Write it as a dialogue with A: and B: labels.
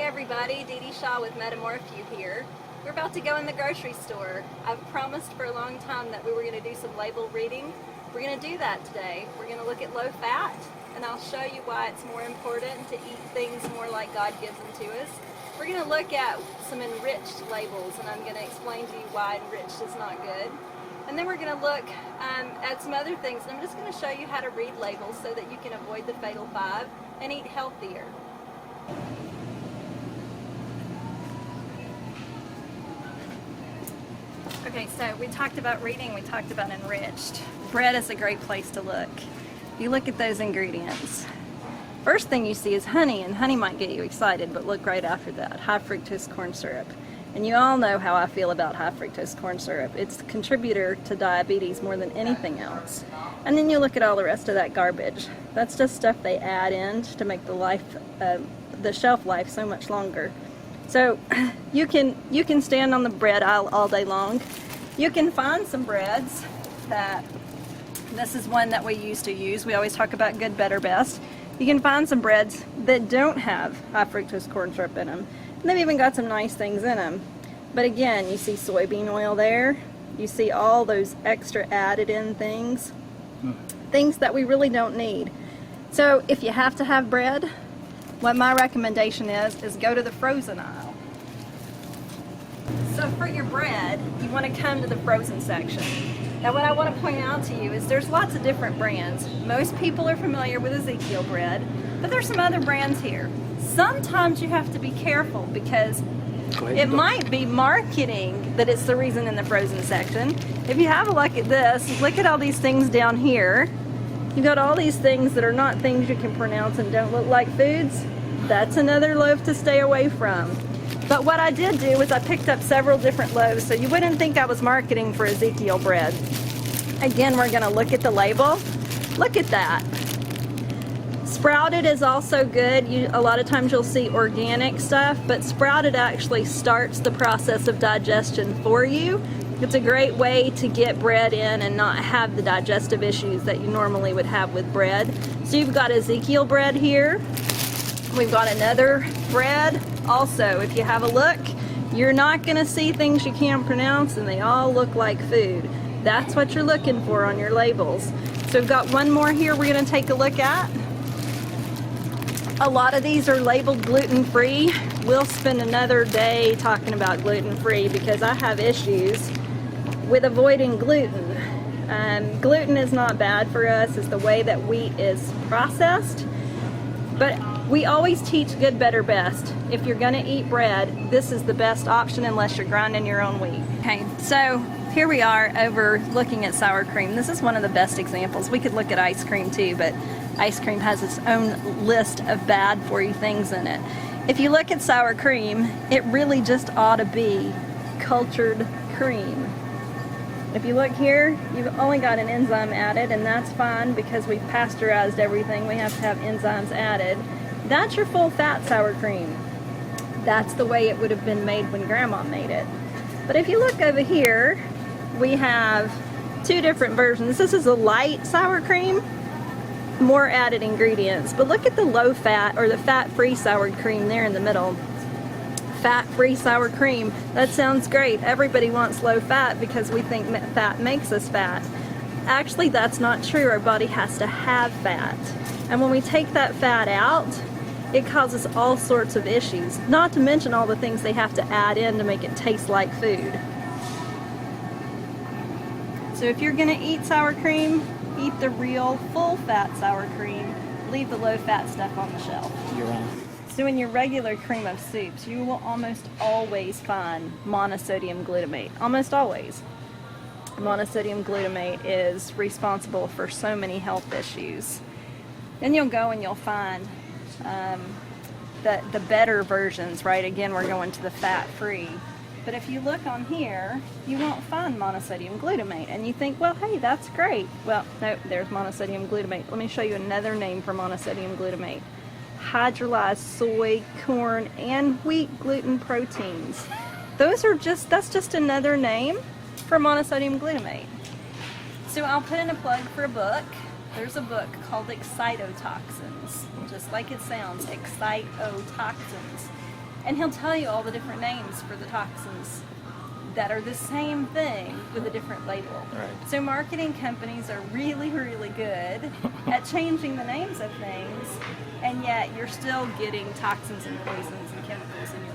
A: everybody, Dee Dee Shaw with MetamorphU here. We're about to go in the grocery store. I've promised for a long time that we were going to do some label reading. We're going to do that today. We're going to look at low fat, and I'll show you why it's more important to eat things more like God gives them to us. We're going to look at some enriched labels, and I'm going to explain to you why enriched is not good. And then we're going to look at some other things. I'm just going to show you how to read labels so that you can avoid the fatal 5 and eat healthier. Okay, so we talked about reading, we talked about enriched. Bread is a great place to look. You look at those ingredients. First thing you see is honey, and honey might get you excited, but look right after that, high fructose corn syrup. And you all know how I feel about high fructose corn syrup. It's the contributor to diabetes more than anything else. And then you look at all the rest of that garbage. That's just stuff they add in to make the shelf life so much longer. So you can stand on the bread aisle all day long. You can find some breads that, this is one that we used to use. We always talk about good, better, best. You can find some breads that don't have high fructose corn syrup in them. And they've even got some nice things in them. But again, you see soybean oil there. You see all those extra added in things. Things that we really don't need. So if you have to have bread, what my recommendation is go to the frozen aisle. So for your bread, you want to come to the frozen section. Now what I want to point out to you is there's lots of different brands. Most people are familiar with Ezekiel bread, but there's some other brands here. Sometimes you have to be careful because it might be marketing that it's the reason in the frozen section. If you have a look at this, look at all these things down here. You've got all these things that are not things you can pronounce and don't look like foods. That's another loaf to stay away from. But what I did do is I picked up several different loaves, so you wouldn't think I was marketing for Ezekiel bread. Again, we're going to look at the label. Look at that. Sprouted is also good. A lot of times you'll see organic stuff, but sprouted actually starts the process of digestion for you. It's a great way to get bread in and not have the digestive issues that you normally would have with bread. So you've got Ezekiel bread here. We've got another bread. Also, if you have a look, you're not going to see things you can't pronounce, and they all look like food. That's what you're looking for on your labels. So we've got one more here we're going to take a look at. A lot of these are labeled gluten-free. We'll spend another day talking about gluten-free because I have issues with avoiding gluten. Gluten is not bad for us. It's the way that wheat is processed. But we always teach good, better, best. If you're gonna eat bread, this is the best option unless you're grinding your own wheat. Okay, so here we are over looking at sour cream. This is one of the best examples. We could look at ice cream too, but ice cream has its own list of bad for you things in it. If you look at sour cream, it really just ought to be cultured cream. If you look here, you've only got an enzyme added, and that's fine because we've pasteurized everything. We have to have enzymes added. That's your full fat sour cream. That's the way it would have been made when Grandma made it. But if you look over here, we have two different versions. This is a light sour cream, more added ingredients. But look at the low fat or the fat-free sour cream there in the middle. Fat-free sour cream. That sounds great. Everybody wants low fat because we think fat makes us fat. Actually, that's not true. Our body has to have fat. And when we take that fat out, it causes all sorts of issues. Not to mention all the things they have to add in to make it taste like food. So if you're going to eat sour cream, eat the real full-fat sour cream. Leave the low-fat stuff on the shelf.
B: You're on.
A: So in your regular cream of soups, you will almost always find monosodium glutamate. Almost always. Monosodium glutamate is responsible for so many health issues. Then you'll go and you'll find the better versions, right? Again, we're going to the fat-free. But if you look on here, you won't find monosodium glutamate. And you think, well, hey, that's great. Well, no, there's monosodium glutamate. Let me show you another name for monosodium glutamate. Hydrolyzed soy, corn, and wheat gluten proteins. That's just another name for monosodium glutamate. So I'll put in a plug for a book. There's a book called Excitotoxins, just like it sounds, excitotoxins. And he'll tell you all the different names for the toxins that are the same thing with a different label.
B: Right.
A: So marketing companies are really, really good at changing the names of things, and yet you're still getting toxins and poisons and chemicals in your